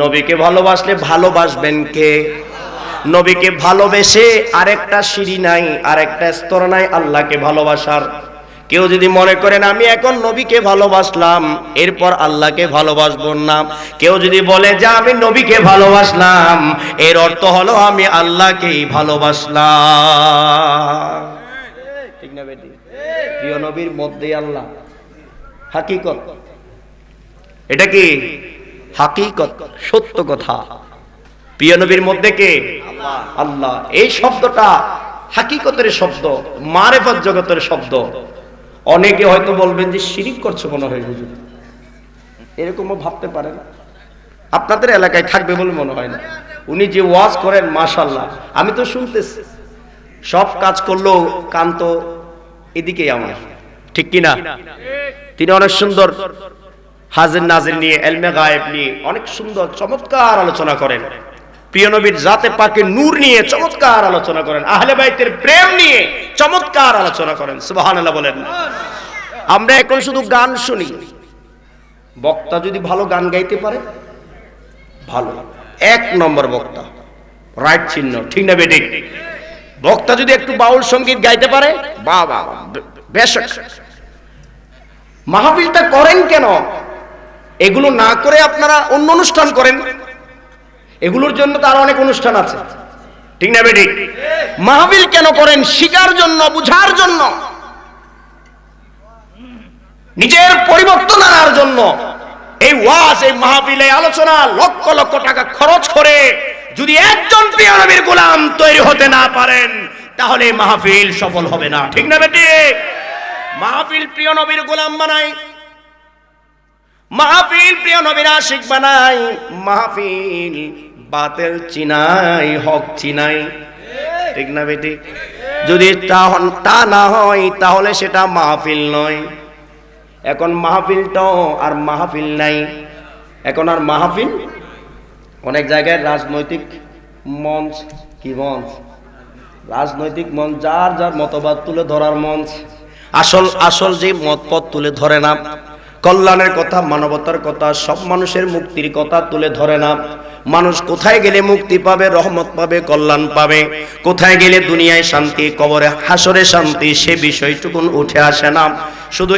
নবীকে ভালোবাসলে ভালোবাসবেন কে? নবীকে ভালোবেসে আরেকটা সিঁড়ি নাই, আরেকটা স্তর নাই আল্লাহকে ভালোবাসার। কেউ যদি মনে করেন আমি এখন নবীকে ভালোবাসলাম এরপর আল্লাহকে ভালোবাসবো না, কেউ যদি বলে যে আমি নবীকে ভালোবাসলাম এর অর্থ হলো আমি আল্লাহকেই ভালোবাসলাম। ঠিক না বেটি? প্রিয় নবীর মধ্যে আল্লাহ হাকিকত, এটা কি হাকিকত, সত্য কথা। প্রিয় নবীর মধ্যে কে? আল্লাহ। এই শব্দটা হাকিকতের শব্দ, মারেফত জগতের শব্দ। অনেকে হয়তো বলবেন যে শিরিক করছে মনে হয় হুজুর, এরকমও ভাবতে পারেন। আপনাদের এলাকায় থাকবে বলে মনে হয় না। উনি যে ওয়াজ করেন মাশাআল্লাহ, আমি তো শুনতেছি, সব কাজ করলেও কান তো এদিকেই আমার, ঠিক কিনা? তিনি অনেক সুন্দর হাজির নাজির নিয়ে, এলমে গায়েব নিয়ে অনেক সুন্দর চমৎকার আলোচনা করেন। প্রিয় নবীর জাতে পাকে নূর নিয়ে চমৎকার আলোচনা করেন, আহলে বাইতের প্রেম নিয়ে চমৎকার আলোচনা করেন। সুবহানাল্লাহ বলেন। আমরা এখন শুধু গান শুনি। বক্তা যদি ভালো গান গাইতে পারে, ভালো, এক নম্বর বক্তা, রাইট চিহ্ন, ঠিক না বেঠিক? বক্তা যদি একটু বাউল সঙ্গীত গাইতে পারে, বাহ বাহ, বেশ। মাহফিলটা করেন কেন? এগুলো না করে আপনারা অন্য অনুষ্ঠান করেন। এগুলোর জন্য তো আরো অনেক অনুষ্ঠান আছে, ঠিক না বেঠিক? মাহফিল কেন করেন? শিখার জন্য, বুঝার জন্য, নিজের পরিবর্তন আনার জন্য। এই ওয়াজ, এই মাহফিল, এই আলোচনা লক্ষ লক্ষ টাকা খরচ করে যদি একজন প্রিয় নবীর গোলাম তৈরি হতে না পারেন তাহলে মাহফিল সফল হবে না, ঠিক না বেঠিক? মাহফিল প্রিয় নবীর গোলাম বানাই, মাহফিল প্রিয় নবীর আশিক বানাই, মাহফিল বাতিল চিনাই, হক চিনাই, ঠিক না বেঠিক? যদি তা না হয় তাহলে সেটা মাহফিল নয়। এখন মাহফিলটাও আর মাহফিল নাই। এখন আর মাহফিল, অনেক জায়গায় রাজনৈতিক মঞ্চ, কি মঞ্চ? রাজনৈতিক মঞ্চ, যার যার মতবাদ তুলে ধরার মঞ্চ। আসল যে মতপথ তুলে ধরে না, কল্যাণের কথা, মানবতার কথা, সব মানুষের মুক্তির কথা তুলে ধরে না। মানুষ কোথায় গেলে মুক্তি পাবে, রহমত পাবে, কল্যাণ পাবে, কোথায় গেলে দুনিয়ায় শান্তি, কবরে হাসরে শান্তি, সে বিষয়টুকুন উঠে আসে না। শুধু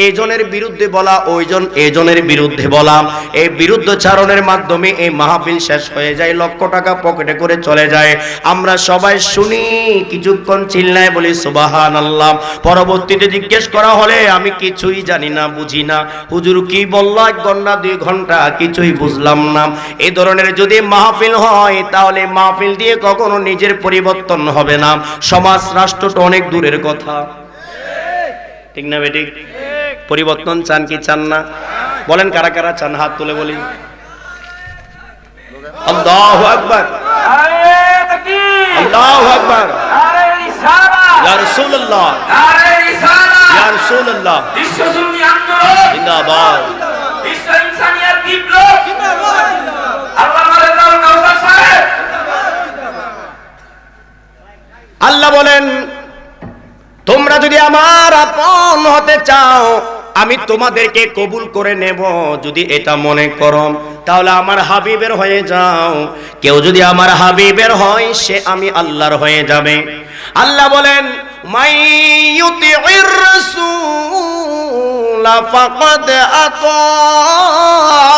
এইজনের বিরুদ্ধে বলা, ওইজন এইজনের বিরুদ্ধে বলা, এই বিরুদ্ধচারণের মাধ্যমে এই মাহফিল শেষ হয়ে যায়, লক্ষ টাকা পকেটে করে চলে যায়। আমরা সবাই শুনি, কিছুক্ষণ চিল্লায় বলি সুবহানাল্লাহ, পরবর্তীতে জিজ্ঞেস করা হলে আমি কিছুই জানি না, বুঝি না, হুজুর কি বলল 1 ঘন্টা 2 ঘন্টা কিছুই বুঝলাম না। এই ধরনের যদি মাহফিল হয় তাহলে মাহফিল দিয়ে কখনো নিজের পরিবর্তন হবে না, সমাজ রাষ্ট্র তো অনেক দূরের কথা, ঠিক না বেঠিক? পরিবর্তন চান কি চান না? বলেন কারা কারা চান, হাত তুলে বলি। আল্লাহু আকবার, আল্লাহু আকবার, ইয়া রাসূলুল্লাহ, ইয়া রাসূলুল্লাহ, জিন্দাবাদ, বিশ্ব ইনসানিয়ত বিপ্লব জিন্দাবাদ, আল্লাহ বলেন তোমরা যদি আমার আপন হতে চাও আমি তোমাদেরকে কবুল করে নেব, যদি এটা মনে করো তাহলে আমার হাবিবের হয়ে যাও। কেউ যদি আমার হাবিবের হয় সে আমি আল্লাহর হয়ে যাবে। আল্লাহ বলেন মাইয়ুতির রাসূল ফাকাদ আতা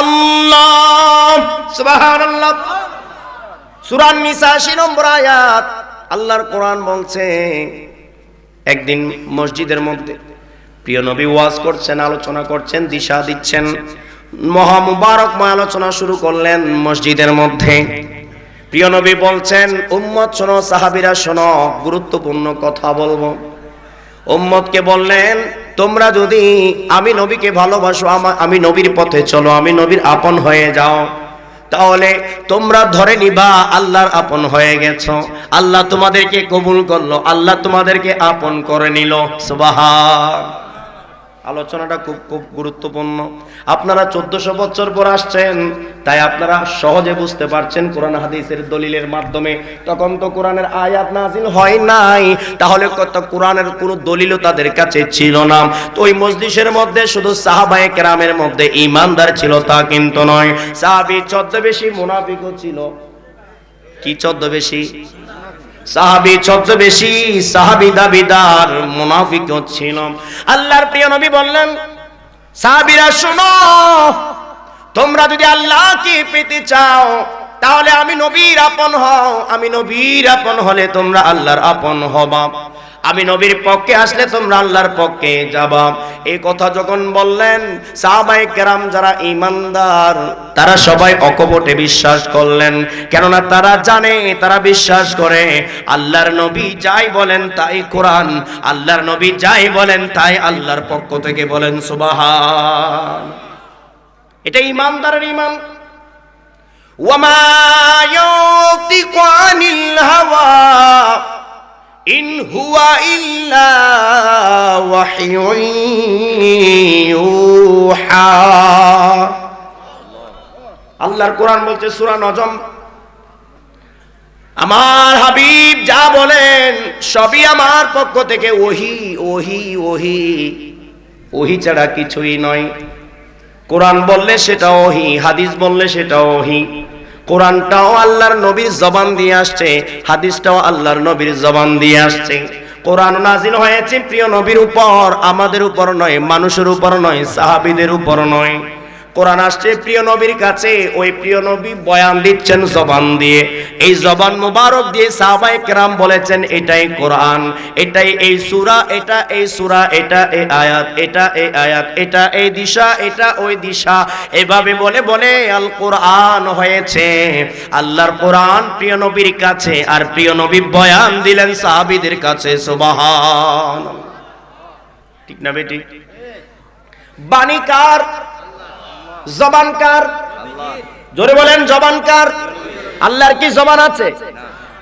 আল্লাহ। সুবহানাল্লাহ। সূরা নিসা ৮০ নম্বর আয়াত। আল্লাহর কোরআন বলছে একদিন মসজিদের মধ্যে প্রিয় নবী ওয়াজ করছেন, আলোচনা করছেন, দিশা দিচ্ছেন, মহা মুবারকময় আলোচনা শুরু করলেন মসজিদের মধ্যে। প্রিয় নবী বলছেন উম্মত শোনো, সাহাবীরা শোনো, গুরুত্বপূর্ণ কথা বলবো। উম্মতকে বললেন তোমরা যদি আমি নবীকে ভালোবাসো, আমি নবীর পথে চলো, আমি নবীর আপন হয়ে যাও, তাহলে তোমরা ধরে নিবা আল্লাহর আপন হয়ে গেছো, আল্লাহ তোমাদেরকে কবুল করলো, আল্লাহ তোমাদেরকে আপন করে নিল। সুবহান। আলোচনাটা খুব খুব গুরুত্বপূর্ণ। আপনারা 1400 বছর পর আসছেন, তাই আপনারা সহজে বুঝতে পারছেন কোরআন হাদিসের দলিলের মাধ্যমে। তখন তো কোরআনের আয়াত নাযিল হয় নাই, তাহলে কত কোরআনের কোনো দলিলও তাদের কাছে ছিল না। তো ওই মজলিসের মধ্যে শুধু সাহাবায়ে কেরামের মধ্যে ঈমানদার ছিল তা কিন্তু নয়, সাহাবী ছদ্মবেশী মুনাফিকও ছিল। কি ছদ্মবেশী? সাহাবী ছদ্মবেশী, সাহাবী দাবিদার, মুনাফিকও ছিল। আল্লাহর প্রিয় নবী বললেন, সাহাবীরা শোনো, তোমরা যদি আল্লাহকে পেতে চাও তাহলে আমি নবীর আপন হও, আমি নবীর আপন হলে তোমরা আল্লাহর আপন হবা, আমি নবীর পক্ষে আসলে তোমরা আল্লাহর পক্ষে যাবা। এই কথা যখন বললেন, সাহাবায়ে কেরাম যারা ঈমানদার তারা সবাই অকপটে বিশ্বাস করলেন, কেননা তারা জানে, তারা বিশ্বাস করে আল্লাহর নবী যাই বলেন তাই কোরআন, আল্লাহর নবী যাই বলেন তাই আল্লাহর পক্ষ থেকে বলেন। সুবহান, এটা ঈমানদারের ঈমান। ওয়ামা ইয়াতিকু আনিল হাওয়া ইন হুয়া ইল্লা ওয়াহয়ুন ইউহা। আল্লাহর কোরআন বলছে সূরা নজম, আমার হাবিব যা বলেন সবই আমার পক্ষ থেকে ওহী, ওহী, ওহী, ওহী ছাড়া কিছুই নয়। কোরআন বললে সেটা ওহী, হাদিস বললে সেটা ওহী। কোরআনটাও আল্লাহর নবীর জবান দিয়ে আসছে, হাদিসটাও আল্লাহর নবীর জবান দিয়ে আসছে। কোরআন নাযিল হয়েছে প্রিয় নবীর উপর, আমাদের উপর নয়, মানুষের উপর নয়, সাহাবীদের উপর নয়। কোরআন আসছে প্রিয় নবীর কাছে, ওই প্রিয় নবী বয়ান দিচ্ছেন জবান দিয়ে। এই জবান মুবারক দিয়ে সাহাবায়ে কেরাম বলেছেন এটাই কোরআন, এটাই এই সূরা, এটা এই সূরা, এটা এই আয়াত, এটা এই আয়াত, এটা এই দিশা, এটা ওই দিশা, এভাবে বলে বলে আল কোরআন হয়েছে। আল্লাহর কোরআন প্রিয় নবীর কাছে, আর প্রিয় নবী বয়ান দিলেন সাহাবীদের কাছে। সুবহানাল্লাহ, ঠিক না বেটি? বাণী কার? জবান কার? জোরে বলেন, জবান কার? আল্লাহর কি জবান আছে?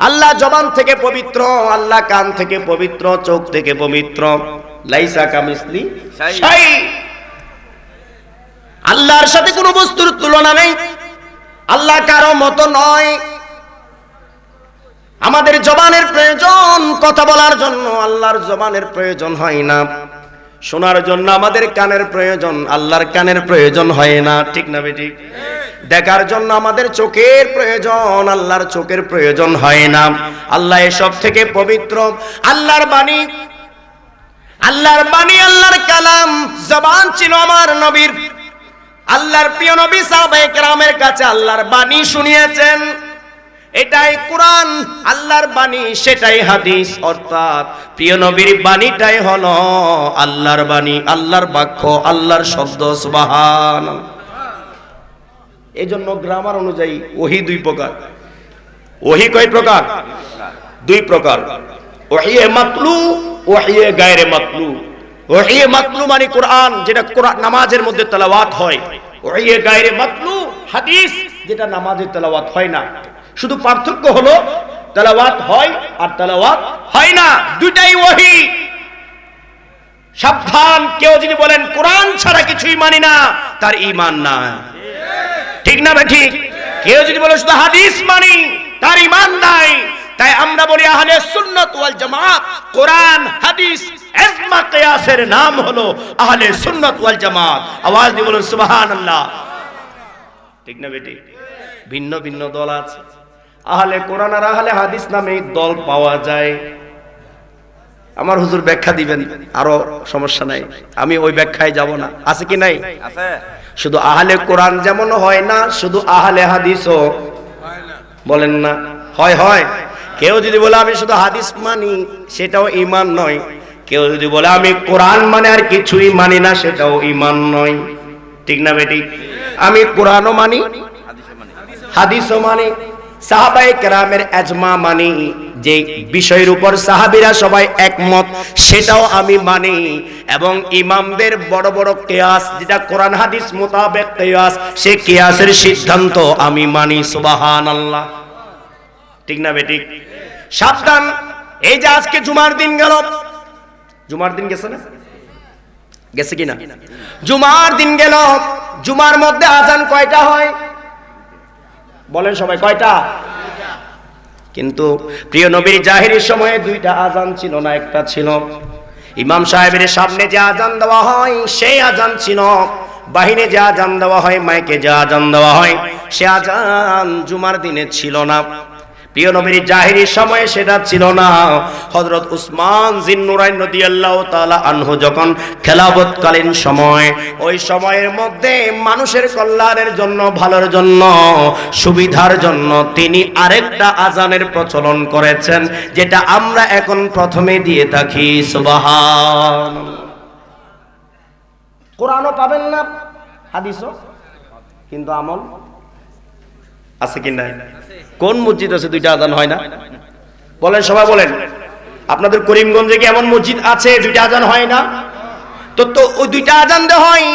আল্লাহ জবান থেকে পবিত্র, আল্লাহ কান থেকে পবিত্র, চোখ থেকে পবিত্র। লাইসা কামিসলি শাই, আল্লাহর সাথে কোনো বস্তুর তুলনা নেই, আল্লাহ কারো মতো নয়। আমাদের জবানের প্রয়োজন কথা বলার জন্য, আল্লাহর জবানের প্রয়োজন হয় না। শোনার জন্য আমাদের কানের প্রয়োজন, আল্লাহর কানের প্রয়োজন হয় না, ঠিক না বেটি? দেখার জন্য আমাদের চোখের প্রয়োজন, আল্লাহর চোখের প্রয়োজন হয় না। আল্লাহ এসব থেকে পবিত্র। আল্লাহর বাণী, আল্লাহর বাণী, আল্লাহর কালাম, জবান ছিল আমার নবীর। আল্লাহর প্রিয় নবী সাহাবায়ে কেরামের কাছে আল্লাহর বাণী শুনিয়েছেন। এটাই কোরআন, আল্লাহর বাণী, সেটাই হাদিস। অর্থাৎ প্রিয় নবীর বাণীটাই হলো আল্লাহর বাণী, আল্লাহর বাক্য, আল্লাহর শব্দ। সুবহানাল্লাহ। এজন্য গ্রামার অনুযায়ী ওহী দুই প্রকার। ওহী কয় প্রকার? দুই প্রকার। ওহী মাতলু, ওহী গায়রে মাতলু। ওহী মাতলু মানে কোরআন, যেটা কোরআন নামাজের মধ্যে তেলাওয়াত হয়। ওহী গায়রে মাতলু হাদিস, যেটা নামাজে তেলাওয়াত হয় না। শুধু পার্থক্য হলো তেলাওয়াত হয় আর তেলাওয়াত হয় না, দুটাই ওহী। সাবধান, কেউ যদি বলেন কোরআন ছাড়া কিছুই মানি না, তার ঈমান নাই, ঠিক না ঠিক? কেউ যদি বলে শুধু হাদিস মানি, তার ঈমান নাই। তাই আমরা বলি আহলে সুন্নাত ওয়াল জামাত, কোরআন হাদিস ইজমা কিয়াসের নাম হলো আহলে সুন্নাত ওয়াল জামাত। আওয়াজ দিয়ে বলুন সুবহানাল্লাহ, ঠিক না বেটি? ভিন্ন ভিন্ন দল আছে, আহলে কোরআন আর আহলে হাদিস নামে দল পাওয়া যায়। আমার হুজুর ব্যাখ্যা দিবেন, আরো সমস্যা নাই, আমি ওই ব্যাখ্যায় যাব না। আছে কি নাই? আছে। শুধু আহলে কোরআন যেমন হয় না, শুধু আহলে হাদিসও বলেন না হয়। হয়। কেউ যদি বলে আমি শুধু হাদিস মানি, সেটাও ঈমান নয়। কেউ যদি বলে আমি কোরআন মানে আর কিছুই মানি না, সেটাও ঈমান নয়, ঠিক না বেটি? আমি কোরআনও মানি, হাদিসও মানি, সাহাবায়ে কেরামের ইজমা মানি, যে বিষয়ের উপর সাহাবীরা সবাই একমত সেটাও আমি মানি, এবং ইমামদের বড় বড় কিয়াস, যেটা কোরআন হাদিস মোতাবেক কিয়াস, সে কিয়াসের সিদ্ধান্ত আমি মানি। সুবহানাল্লাহ, ঠিক না বেটি? সাবধান, এই যে আজকে জুমার দিন গেল, জুমার দিন গেছে না? গেছে কিনা? জুমার দিন গেল, জুমার মধ্যে আজান কয়টা হয় বলেন সবাই, কয়টা? কিন্তু প্রিয় নবীর জাহেরির সময়ে দুইটা আজান ছিল না, একটা ছিল। ইমাম সাহেবের সামনে যে আজান দেওয়া হয় সেই আজান ছিল, বাহিরে যে আজান দেওয়া হয়, মাইকে যে আজান দেওয়া হয়, সে আজান জুমার দিনে ছিল না। প্রিয় নবীর জাহেরির সময়ে সেটা ছিল না। হযরত উসমান জিন্নুরাইন রাদিয়াল্লাহু তাআলা আনহু যখন খেলাফতকালীন সময়, ওই সময়ের মধ্যে মানুষের কল্যাণের জন্য, ভালোর জন্য, সুবিধার জন্য তিনি আরেকটা আজানের প্রচলন করেছেন, যেটা আমরা এখন প্রথমে দিয়ে থাকি। সুবহানাল্লাহ। কোরআনও পাবেন না, হাদিসও, কিন্তু আমল আছে কি নাই? কোন মসজিদ আছে দুইটা আজান হয় না? বলেন সবাই বলেন। আপনাদের করিমগঞ্জে কি এমন মসজিদ আছে দুইটা আজান হয় না? তো ওই দুইটা আজান দে হয়,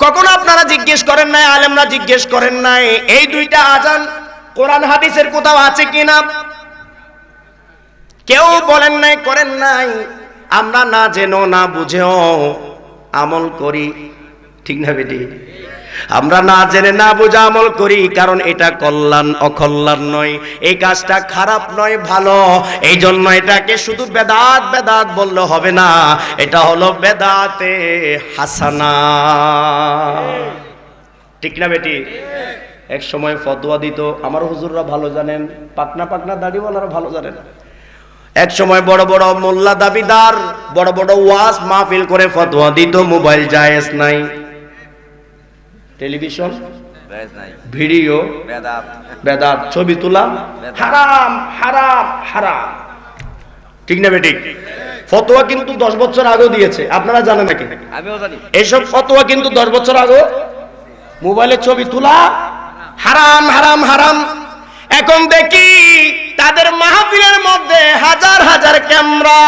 কখনো আপনারা জিজ্ঞেস করেন নাই, আলেমরা জিজ্ঞেস করেন নাই এই দুইটা আজান কোরআন হাদিসের কোথাও আছে কিনা? কেউ বলেন নাই, করেন নাই। আমরা না জেনো না বুঝেও আমল করি, ঠিক না বেটি? আমরা না জেনে না বুঝে আমল করি, কারণ এটা কল্যাণ অকল্যাণ নয়, এই কাজটা খারাপ নয়, ভালো। এই জন্য এটাকে শুধু বেদাত বেদাত বললে হবে না, এটা হলো বেদাতে হাসানা, ঠিক না বেটি? এক সময় ফতোয়া দিত, আমার হুজুররা ভালো জানেন, পাকনা পাকনা দাড়িওয়ালারা ভালো জানেন। এক সময় বড় বড় মোল্লা দাবিদার বড় বড় ওয়াজ মাহফিল করে ফতোয়া দিত, মোবাইল জায়েজ নাই, টেলিভিশন ভিডিও বেদাত, ছবি তোলা হারাম হারাম হারাম, ঠিক না বেটি? ফতোয়া কিন্তু 10 বছর আগেও দিয়েছে, আপনারা জানেন নাকি? আমিও জানি। এইসব ফতোয়া কিন্তু 10 বছর আগে মোবাইলে ছবি তোলা হারাম হারাম হারাম। এখন দেখি তাদের মাহফিলের মধ্যে হাজার হাজার ক্যামেরা,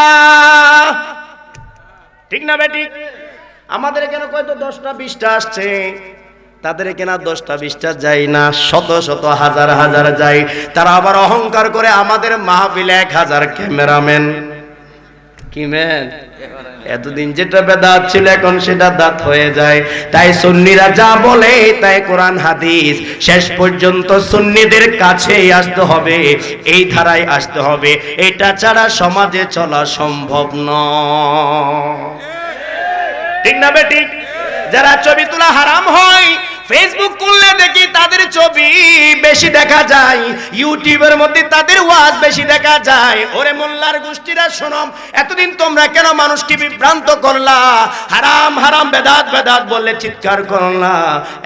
ঠিক না বেটি? আমাদের এখানে কয়তো 10টা 20টা আসছে, তাদের এখানে 10টা 20টা যায় না, শত শত হাজার হাজার যায়। তারা আবার অহংকার করে আমাদের মাহফিলে 1000 ক্যামেরাম্যান। কি ম্যান? এতদিন যেটা বেদাত ছিল এখন সেটা দাত হয়ে যায়। তাই সুন্নিরা যা বলে তাই কোরআন হাদিস, শেষ পর্যন্ত সুন্নিদের কাছেই আসতে হবে, এই ধারায় আসতে হবে। এটা ছাড়া সমাজে চলা সম্ভব নয়, ঠিক না বেটি? যারা ছবি তোলা হারাম হয়, ফেসবুক খুললে দেখি তাদের ছবি বেশি দেখা যায়, ইউটিউবের মধ্যে তাদের ওয়াজ বেশি দেখা যায়। ওরে মোল্লার গোষ্ঠীরা শোনো, এতদিন তোমরা কেন মানুষকে বিভ্রান্ত করলা? হারাম হারাম বেদাত বেদাত বললে চিৎকার করলা,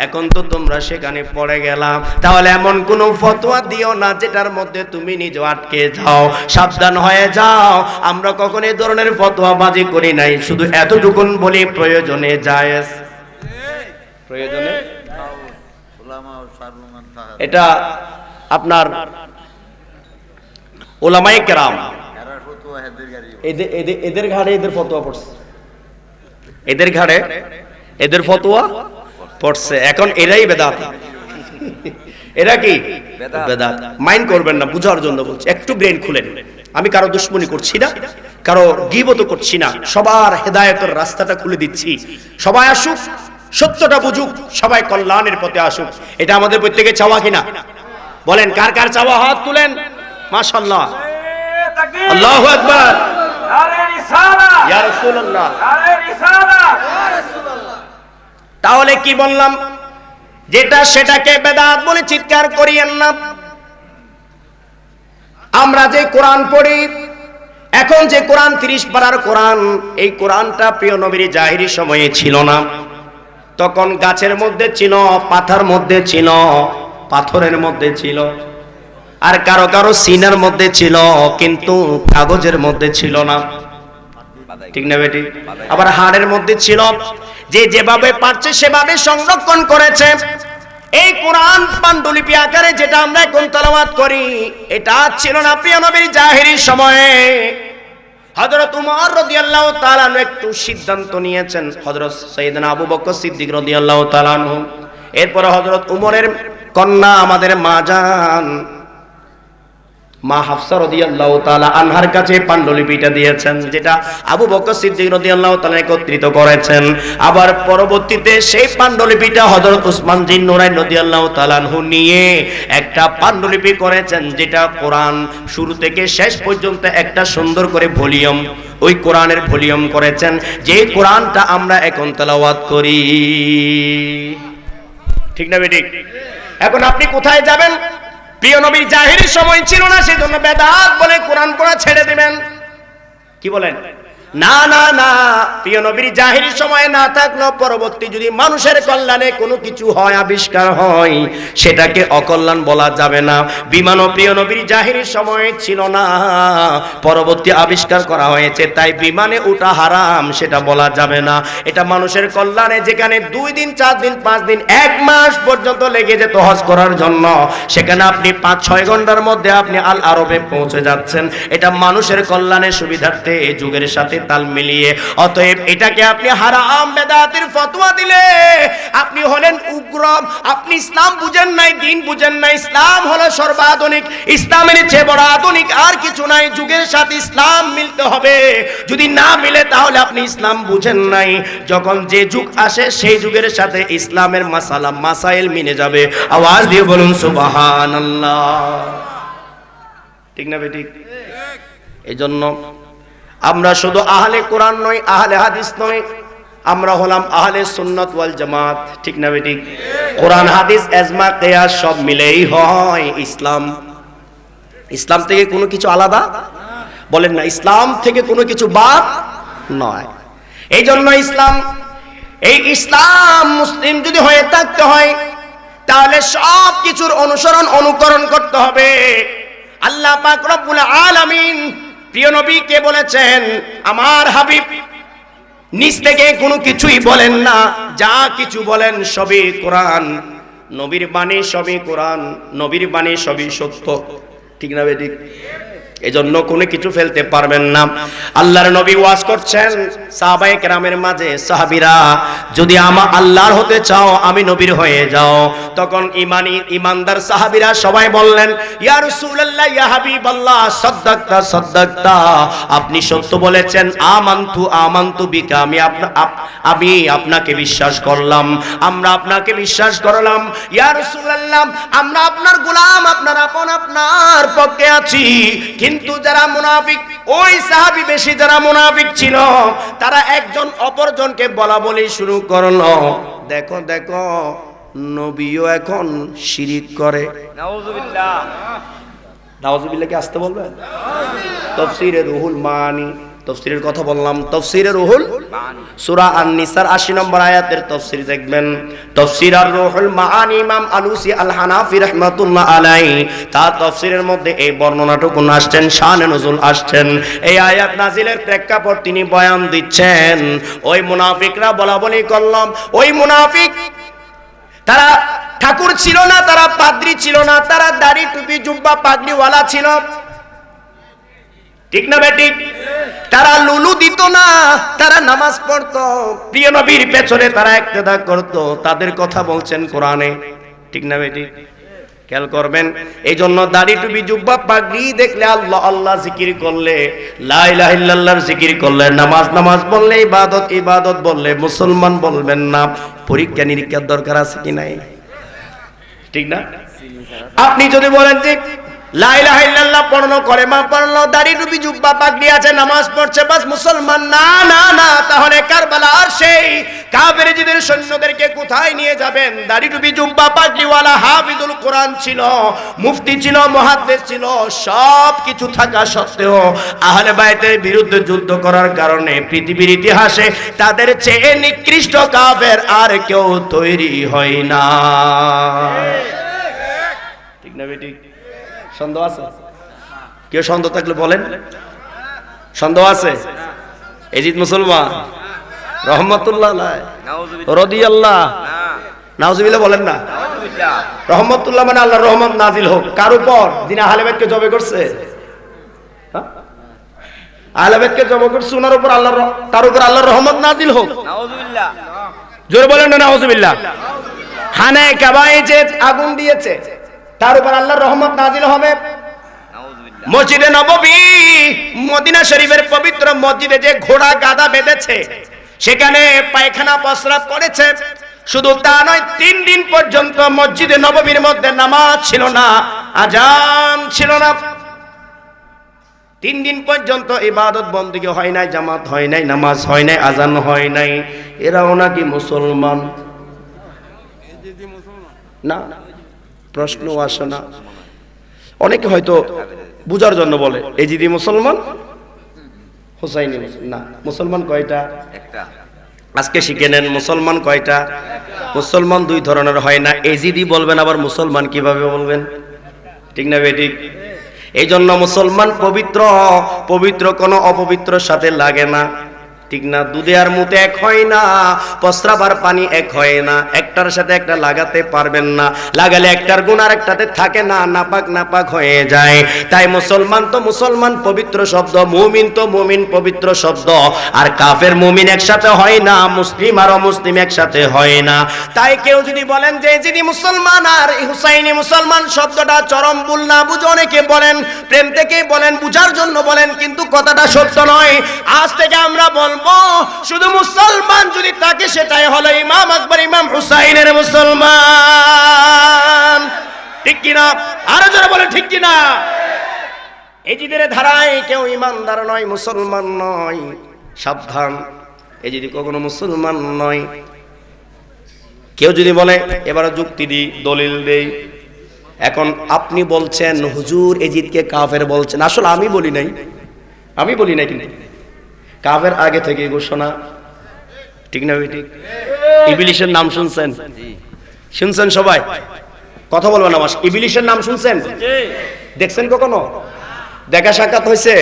এখন তো তোমরা সেখানে পড়ে গেলা। তাহলে এমন কোন ফতোয়া দিও না যেটার মধ্যে তুমি নিজে আটকে যাও, সাবধান হয়ে যাও। আমরা কখনো এই ধরনের ফতোয়াবাজি করি নাই, শুধু এতটুকুন বলি প্রয়োজনে জায়েজ, প্রয়োজনে। এটা আপনার উলামায়ে কেরাম এদের ঘাড়ে এদের ফতোয়া পড়ছে, এদের ঘাড়ে এদের ফতোয়া পড়ছে। এখন এরাই বেদাত, এরা কি বেদাত। মাইন্ড করবেন না, বুঝার জন্য বলছি, একটু ব্রেন খুলেন। আমি কারো দুশ্মনী করছি না, কারো গীবত করছি না, সবার হেদায়েতের রাস্তাটা খুলে দিচ্ছি। সবাই আসুক, সত্যটা বুঝুক, সবাই কল্যাণের পথে আসুক। এটা আমাদের প্রত্যেকের চাওয়া কিনা? বলেন কার কার চাওয়া? হাত তুলেন। মাশাআল্লাহ, আল্লাহু আকবার, ইয়া রাসূলুল্লাহ। তাহলে কি বললাম? যেটা সেটাকে বেদাত বলে চিৎকার করিয়েন না। আমরা যে কোরআন পড়ি এখন, যে কোরআন 30 পারার কোরআন, এই কোরআনটা প্রিয় নবীর জাহিরি সময়ে ছিল না। তখন গাছের মধ্যে ছিল, পাথার মধ্যে ছিল, পাথরের মধ্যে ছিল, আর কারো কারো সিনার মধ্যে ছিল, কিন্তু কাগজের মধ্যে ছিল না, ঠিক না বেটি? আবার হাড়ের মধ্যে ছিল। যে যেভাবে পারছে সেভাবে সংরক্ষণ করেছে। এই কোরআন পান্ডুলিপি আকারে যেটা আমরা এখন তেলাওয়াত করি, এটা ছিল না প্রিয় নবীর জাহিরি সময়ে। হযরত উমর রাদিয়াল্লাহু তাআলা একটু সিদ্ধান্ত নিয়েছেন, হযরত সাইয়েদনা আবু বকর সিদ্দিক রাদিয়াল্লাহু তাআলা আনহু, এরপর হযরত উমরের কন্যা আমাদের মা জান মা হাফসা রাদিয়াল্লাহু তাআলা আনহার কাছে পান্ডুলিপিটা দিয়েছেন, যেটা আবু বকর সিদ্দিক রাদিয়াল্লাহু তাআলা একত্রিত করেছেন। আবার পরবর্তীতে সেই পান্ডুলিপিটা হযরত উসমান জিন্নুরাইন রাদিয়াল্লাহু তাআলা আনহু নিয়ে একটা পান্ডুলিপি করেছেন, যেটা কোরআন শুরু থেকে শেষ পর্যন্ত একটা সুন্দর করে ভলিউম, ওই কোরআনের ভলিউম করেছেন, যে কোরআনটা আমরা এখন তেলাওয়াত করি। ঠিক না বেঠিক? এখন আপনি কোথায় যাবেন? প্রিয় নবীর জাহিরি সময় ছিল না, সেজন্য বেদাত বলে কোরআন পড়া ছেড়ে দিবেন। কি বলেন? না না না, প্রিয় নবীর জাহিরি সময় না থাকলেও পরবর্তী যদি মানুষের কল্যাণে কোনো কিছু হয়, আবিষ্কার হয়, সেটাকে অকল্যাণ বলা যাবে না। বিমানও প্রিয় নবীর জাহিরি সময় ছিল না, পরবর্তী আবিষ্কার করা হয়েছে, তাই বিমানে ওঠা হারাম সেটা বলা যাবে না। এটা মানুষের কল্যাণে, যেখানে 2 দিন 4 দিন 5 দিন 1 মাস পর্যন্ত লেগে যেত হজ করার জন্য, সেখানে আপনি 5-6 ঘন্টার মধ্যে আপনি আল আরবে পৌঁছে যাচ্ছেন। এটা মানুষের কল্যাণের সুবিধার্থে যুগের সাথে তাল মিলিয়ে। অতএব এটাকে আপনি হারাম বেদাতের ফতোয়া দিলে আপনি হলেন উগ্র। আপনি ইসলাম বুঝেন নাই, দ্বীন বুঝেন নাই। ইসলাম হলো সর্বাধুনিক, ইসলামের চেয়ে বড় আধুনিক আর কিছু নাই। যুগের সাথে ইসলাম মিলতে হবে, যদি না মিলে তাহলে আপনি ইসলাম বুঝেন নাই। যখন যে যুগ আসে সেই যুগের সাথে ইসলামের মাসালা মাসাইল মিলে যাবে। আওয়াজ দিয়ে বলুন সুবহানাল্লাহ। ঠিক না বেঠিক? এই জন্য আমরা শুধু আহলে কোরআন নই, আহলে হাদিস নই, আমরা হলাম আহলে সুন্নাত ওয়াল জামাত। ঠিক না বেঠিক? কোরআন হাদিস ইজমা কিয়াস সব মিলেই হয় ইসলাম। ইসলাম থেকে কোনো কিছু আলাদা বলেন না, ইসলাম থেকে কোনো কিছু বাদ নয়। এই জন্য ইসলাম, এই ইসলাম মুসলিম যদি হয়ে থাকতে হয় তাহলে সব কিছুর অনুসরণ অনুকরণ করতে হবে। আল্লাহ পাক রব্বুল আলামিন প্রিয় নবীকে বলেছেন, আমার হাবিব নিজ থেকে কোনো কিছুই বলেন না, যা কিছু বলেন সবই কোরআন। নবীর বাণী সবই কোরআন, নবীর বাণী সবই সত্য। ঠিক না বেঠিক? এজন্য কোনো কিছু ফেলতে পারবেন না। আল্লাহর নবী ওয়াজ করছেন সাহাবায়ে কেরামের মাঝে, সাহাবীরা যদি আল্লাহর হতে চাও আমি নবীর হয়ে যাও। তখন ইমানদার সাহাবীরা সবাই বললেন, ইয়া রাসূলুল্লাহ, ইয়া হাবিবাল্লাহ, সাদ্দাকতা সাদ্দাকতা, আপনি সত্য বলেছেন। আমানতু বিকা, আমি আপনাকে বিশ্বাস করলাম, আমরা আপনাকে বিশ্বাস করলাম। ইয়া রাসূলুল্লাহ, আমরা আপনার গোলাম, আপনার আপন, আপনার পক্ষে আছি। কিন্তু যারা মুনাফিক, ওই সাহাবী বেশি যারা মুনাফিক ছিল, তারা একজন অপরজনকে বলা বলি শুরু করলো, দেখো দেখো নবীও এখন শিরিক করে। নাউযুবিল্লাহ। নাউযুবিল্লাহ কি আসতে বলবেন? তাফসীরে রুহুল মানি, তাফসীরের কথা বললাম, তাফসীরে রুহুল মানি, সূরা আন-নিসার 80 নম্বর আয়াতের তাফসীর দেখবেন। তাফসীর আর রুহুল মানি ইমাম আলুসি আল হানাফি রাহমাতুল্লাহ আলাইহি তার তাফসীরের মধ্যে এই বর্ণনাটুকু আসছেন, শানে নুজুল আসছেন। এই আয়াত নাজিলের প্রেক্ষাপট তিনি বয়ান দিচ্ছেন। ওই মুনাফিকরা বলা বলি করলাম, ওই মুনাফিক তারা ঠাকুর ছিল না, তারা পাদ্রী ছিল না, তারা দাড়ি টুপি জুব্বা পাগড়িওয়ালা ছিল। ঠিক না বেঠিক? তারা লুলু দিত না, তারা নামাজ পড়তো, প্রিয় নবীর পেছনে তারা ইক্তেদা করত। তাদের কথা বলছেন কোরআনে। ঠিক না বেঠিক? খেয়াল করবেন। এই জন্য দাড়ি টুপি জুব্বা পাগড়ি দেখলে আল্লাহ আল্লাহ জিকির করলে, লা ইলাহা ইল্লাল্লাহর জিকির করলে, নামাজ বললে, ইবাদত বললে মুসলমান বলবেন না। পরীক্ষা নিরীক্ষার দরকার আছে কি নাই? ঠিক না? আপনি যদি বলেন যে লা ইলাহা ইল্লাল্লাহ পড়লো, কলেমা পড়লো, দাড়ি টুপি জুব্বা পাগড়ি আছে, নামাজ পড়ছে, বাস মুসলমান, না না না, তাহলে কারবালার সেই কাফেরদের সৈন্যদেরকে কোথায় নিয়ে যাবেন? দাড়ি টুপি জুব্বা পাগড়িওয়ালা হাফিজুল কোরআন ছিল, মুফতি ছিল, মুহাদ্দিস ছিল, সব কিছু থাকা সত্ত্বেও আহলে বাইতের বিরুদ্ধে যুদ্ধ করার কারণে পৃথিবীর ইতিহাসে তাদের চেয়ে নিকৃষ্ট কাফের আর কেউ তৈরি হয় না। ঠিক না বেঠিক? সন্দেহ আছে? কেউ সন্দেহ থাকলে বলেন। সন্দেহ আছে? এজিদ মুসলমান রহমাতুল্লাহ রাদিয়াল্লাহ, নাউজুবিল্লাহ বলেন না। রহমাতুল্লাহ মানে আল্লাহর রহমত নাজিল হোক কার উপর? যিনি আহলে বাইতকে জবে করছে। আহলে বাইতকে জবে করছে, ওনার উপর আল্লাহর, তার উপর আল্লাহর রহমত নাজিল হোক। নাউজুবিল্লাহ। জোরে বলেন না নাউজুবিল্লাহ। খানায়ে কাবায় যে আগুন দিয়েছে তার উপর আল্লাহর রহমত নাজিল হবে। মসজিদে নববী মদিনা শরীফের পবিত্র মসজিদে যে ঘোড়া গাদা বেঁধেছে সেখানে পায়খানা প্রস্রাব করেছে। শুধু তা নয়, 3 দিন পর্যন্ত মসজিদে নববীর মধ্যে নামাজ ছিল না, আজান ছিল না। 3 দিন পর্যন্ত ইবাদত বন্দেগী হয় নাই, জামাত হয় নাই, নামাজ হয় নাই, আজান হয় নাই। এরাও নাকি মুসলমান? না, প্রশ্ন আসে না। অনেকে হয়তো বুঝার জন্য বলে এজিদি মুসলমান, হুসাইনি না। মুসলমান কয়টা? একটা। আজকে শিখে নেন, মুসলমান কয়টা? মুসলমান 2 ধরনের হয় না। এজিদি বলবেন, আবার মুসলমান কিভাবে বলবেন? ঠিক না বেঠিক? এই জন্য মুসলমান পবিত্র, পবিত্র কোনো অপবিত্রর সাথে লাগে না, ঠিক না? দুধে আর মুতে এক হয় না, প্রস্রাব আর পানি এক হয় না, একটার সাথে একটা লাগাতে পারবেন না, লাগালে একটার গুণ আর একটাতে থাকে না, নাপাক নাপাক হয়ে যায়। তাই মুসলমান তো মুসলমান পবিত্র শব্দ, মুমিন তো মুমিন পবিত্র শব্দ, আর কাফের মুমিন একসাথে হয় না, মুসলিম আর অমুসলিম একসাথে হয় না। তাই কেউ যদি বলেন যে যিনি মুসলমান আর হুসাইনি মুসলমান শব্দটা চরম ভুল, না বুঝে অনেকে বলেন, প্রেম থেকে বলেন, বুঝার জন্য বলেন, কিন্তু কথাটা সত্য নয়। আজ থেকে আমরা বলবো শুধু মুসলমান যদি থাকে সেটাই হলো ইমাম আকবর ইমাম হুসাইনের মুসলমান। ঠিক কিনা? আরো যারা বলে ঠিক কিনা? এজিদের ধারায় কেউ ইমানদার নয়, মুসলমান নয়, সাবধান। এজিদি কখনো মুসলমান নয়। কেউ যদি বলে, এবারে যুক্তি দিই, দলিল দেই। এখন আপনি বলছেন হুজুর এজিদকে কাফের বলছেন, আসলে আমি বলি নাই, আমি বলি নাই, কিন্তু কাফের আগে থেকে ঘোষণা, ঠিক না? ঠিক। ইবলিসের নাম শুনছেন? শুনছেন সবাই? কথা বলবেন আমার। ইবলিসের নাম শুনছেন? দেখছেন কখনো? দেখা সাক্ষাৎ হয়েছে?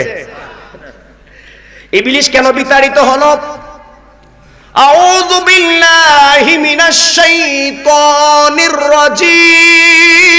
ইবলিস কেন বিতাড়িত হলো? আউযু বিল্লাহি মিনাশ শাইতানির রাজীম।